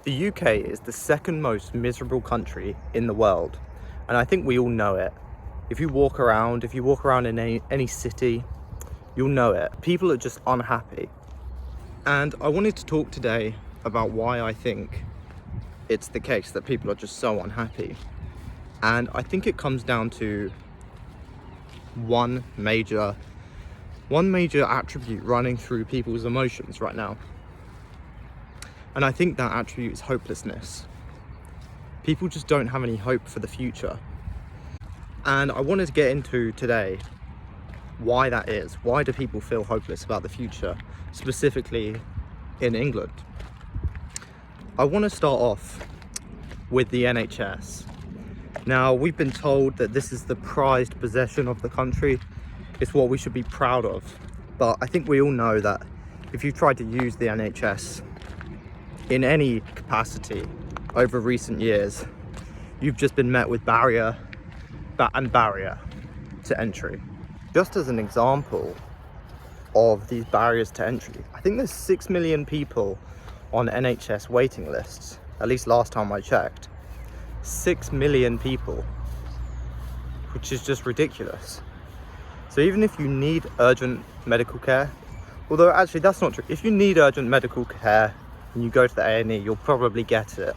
The UK is the second most miserable country in the world, and I think we all know it. If you walk around in any city, you'll know it. People are just unhappy. And I wanted to talk today about why I think it's the case that people are just so unhappy. And I think it comes down to one major attribute running through people's emotions right now. And I think that attribute is hopelessness. People just don't have any hope for the future. And I wanted to get into today why that is. Why do people feel hopeless about the future, specifically in England? I want to start off with the NHS. Now, we've been told that this is the prized possession of the country. It's what we should be proud of. But I think we all know that if you've tried to use the NHS in any capacity over recent years, you've just been met with barrier to entry. Just as an example of these barriers to entry, I think there's 6 million people on NHS waiting lists, at least last time I checked. 6 million people, which is just ridiculous. So even if you need urgent medical care, although actually that's not true, if you need urgent medical care and you go to the A&E, you'll probably get it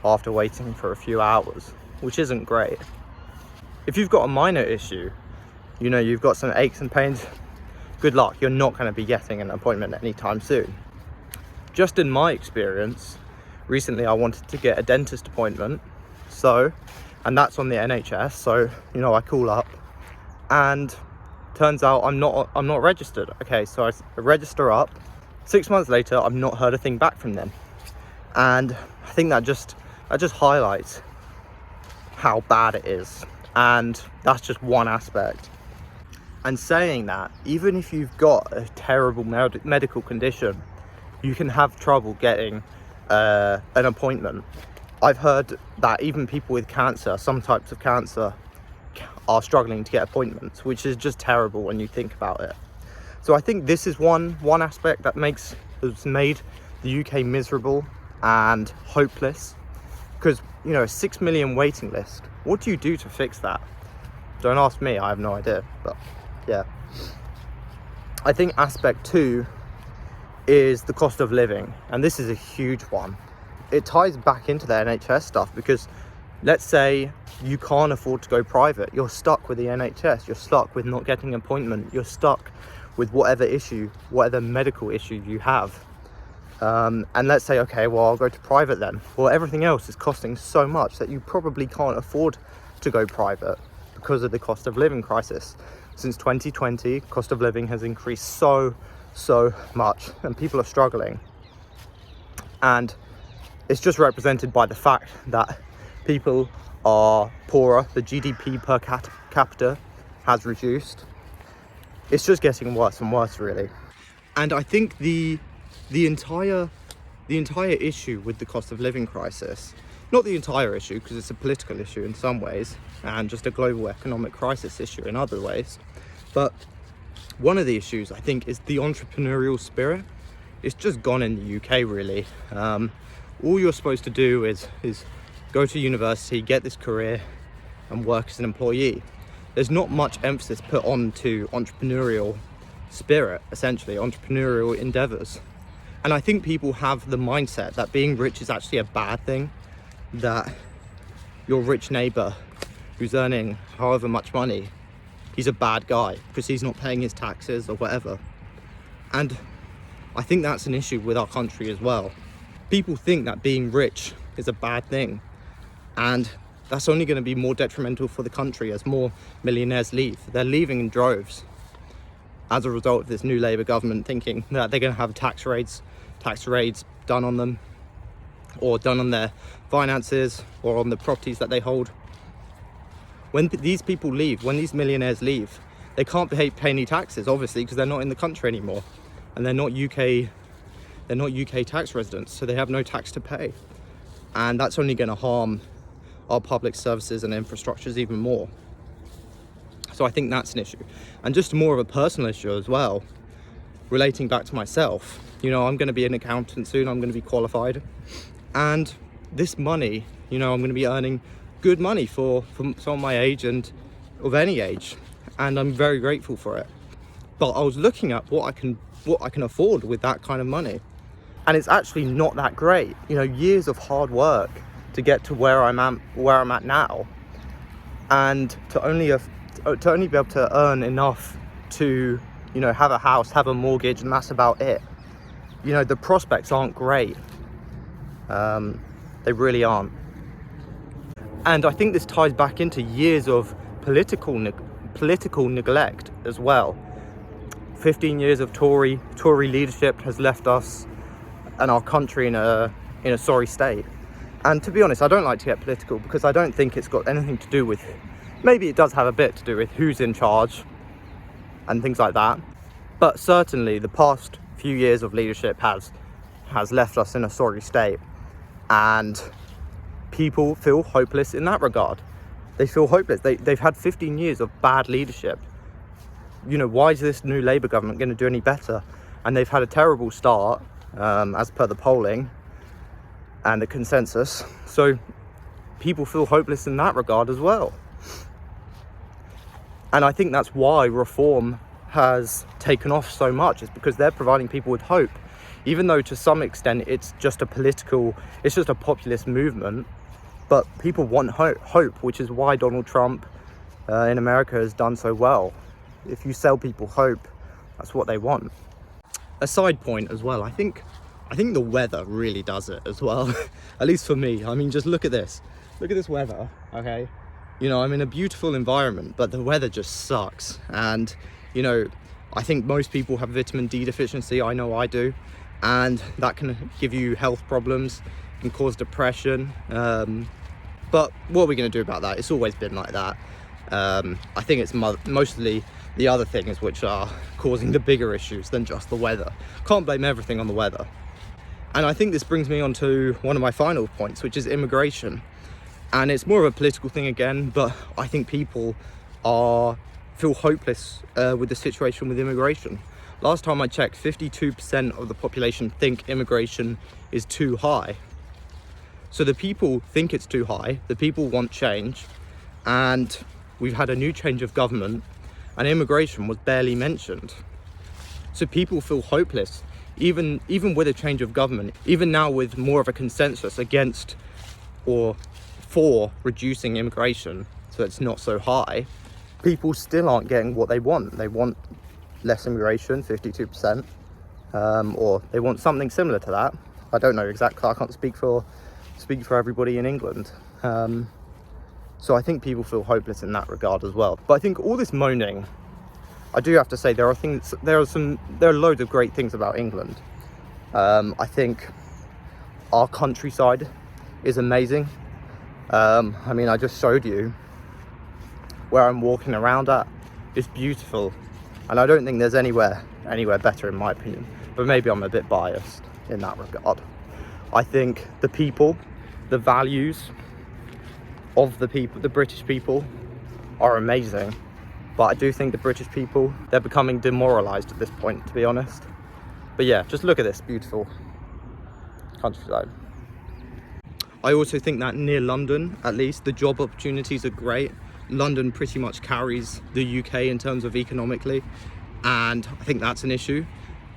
after waiting for a few hours, which isn't great. If you've got a minor issue, you've got some aches and pains, good luck, you're not going to be getting an appointment anytime soon. Just in my experience, recently I wanted to get a dentist appointment, and that's on the NHS, so I call up and turns out I'm not registered. Okay, so I register up. 6 months later, I've not heard a thing back from them, and I think that just highlights how bad it is. And that's just one aspect. And saying that, even if you've got a terrible medical condition, you can have trouble getting an appointment. I've heard that even people with cancer, some types of cancer, are struggling to get appointments, which is just terrible when you think about it. So I think this is one aspect that has made the UK miserable and hopeless, because a 6 million waiting list. What do you do to fix that? Don't ask me, I have no idea. But yeah, I think aspect 2 is the cost of living, and this is a huge one. It ties back into the NHS stuff, because let's say you can't afford to go private, you're stuck with the NHS, you're stuck with not getting an appointment, you're stuck with whatever medical issue you have. And let's say, okay, well, I'll go to private then. Well, everything else is costing so much that you probably can't afford to go private because of the cost of living crisis. Since 2020, cost of living has increased so much, and people are struggling. And it's just represented by the fact that people are poorer, the GDP per capita has reduced. It's just getting worse and worse, really. And I think the entire issue with the cost of living crisis, not the entire issue, because it's a political issue in some ways and just a global economic crisis issue in other ways, but one of the issues I think is the entrepreneurial spirit. It's just gone in the UK, really. All you're supposed to do is go to university, get this career and work as an employee. There's not much emphasis put on to entrepreneurial spirit, essentially entrepreneurial endeavors. And I think people have the mindset that being rich is actually a bad thing, that your rich neighbor who's earning however much money, he's a bad guy because he's not paying his taxes or whatever. And I think that's an issue with our country as well. People think that being rich is a bad thing, and that's only going to be more detrimental for the country as more millionaires leave. They're leaving in droves as a result of this new Labour government thinking that they're going to have tax raids done on them, or done on their finances or on the properties that they hold. When these people leave, when these millionaires leave, they can't pay any taxes, obviously, because they're not in the country anymore, and they're not UK tax residents, so they have no tax to pay. And that's only going to harm our public services and infrastructures even more. So I think that's an issue. And just more of a personal issue as well, relating back to myself. I'm going to be an accountant soon, I'm going to be qualified. And this money, I'm going to be earning good money for someone my age and of any age, and I'm very grateful for it. But I was looking at what I can afford with that kind of money, and it's actually not that great. Years of hard work to get to where I'm at now, and to only be able to earn enough to have a house, have a mortgage, and that's about it. The prospects aren't great. They really aren't. And I think this ties back into years of political neglect as well. 15 years of Tory leadership has left us and our country in a sorry state. And to be honest, I don't like to get political, because I don't think it's got anything to do with, maybe it does have a bit to do with who's in charge and things like that. But certainly the past few years of leadership has left us in a sorry state. And people feel hopeless in that regard. They feel hopeless. They've had 15 years of bad leadership. Why is this new Labour government going to do any better? And they've had a terrible start, as per the polling and the consensus. So people feel hopeless in that regard as well. And I think that's why reform has taken off so much, is because they're providing people with hope. Even though to some extent it's just a populist movement, but people want hope, which is why Donald Trump in America has done so well. If you sell people hope, that's what they want. A side point as well, I think the weather really does it as well. At least for me. I mean, just look at this weather, okay? I'm in a beautiful environment, but the weather just sucks. And I think most people have vitamin D deficiency. I know I do. And that can give you health problems, can cause depression. But what are we going to do about that? It's always been like that. I think it's mostly the other things which are causing the bigger issues than just the weather. Can't blame everything on the weather. And I think this brings me on to one of my final points, which is immigration. And it's more of a political thing again, but I think people feel hopeless with the situation with immigration. Last time I checked, 52% of the population think immigration is too high. So the people think it's too high, the people want change, and we've had a new change of government, and immigration was barely mentioned. So people feel hopeless, even with a change of government, even now with more of a consensus against or for reducing immigration so it's not so high. People still aren't getting what they want. They want less immigration, 52%, or they want something similar to that. I don't know exactly. I can't speak for everybody in England. So I think people feel hopeless in that regard as well. But I think all this moaning, I do have to say there are loads of great things about England. I think our countryside is amazing. I mean, I just showed you where I'm walking around at. It's beautiful, and I don't think there's anywhere better in my opinion, but maybe I'm a bit biased in that regard. I think the people, the values of the British people are amazing, but I do think the British people, they're becoming demoralized at this point, to be honest. But yeah, just look at this beautiful countryside. I also think that near London, at least, the job opportunities are great. London pretty much carries the UK in terms of economically, and I think that's an issue,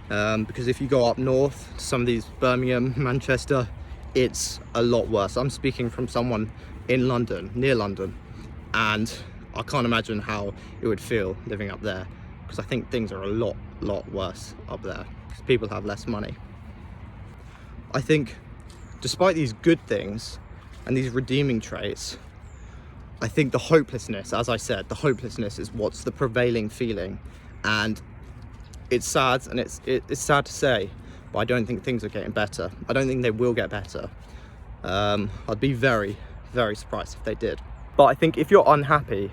because if you go up north to some of these Birmingham, Manchester, it's a lot worse. I'm speaking from someone in London, near London, and I can't imagine how it would feel living up there, because I think things are a lot worse up there because people have less money. I think despite these good things and these redeeming traits, I think the hopelessness, as I said, the hopelessness is what's the prevailing feeling, and it's sad, and it's sad to say, but I don't think things are getting better. I don't think they will get better. I'd be very, very surprised if they did. But I think if you're unhappy,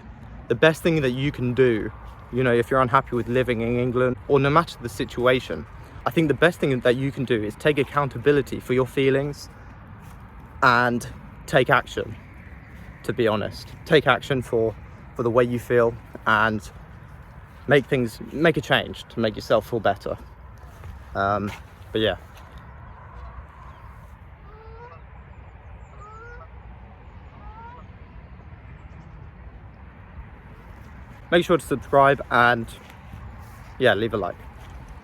the best thing that you can do, if you're unhappy with living in England, or no matter the situation, I think the best thing that you can do is take accountability for your feelings and take action. To be honest, take action for the way you feel, and make a change to make yourself feel better. But yeah, Make sure to subscribe and yeah, leave a like.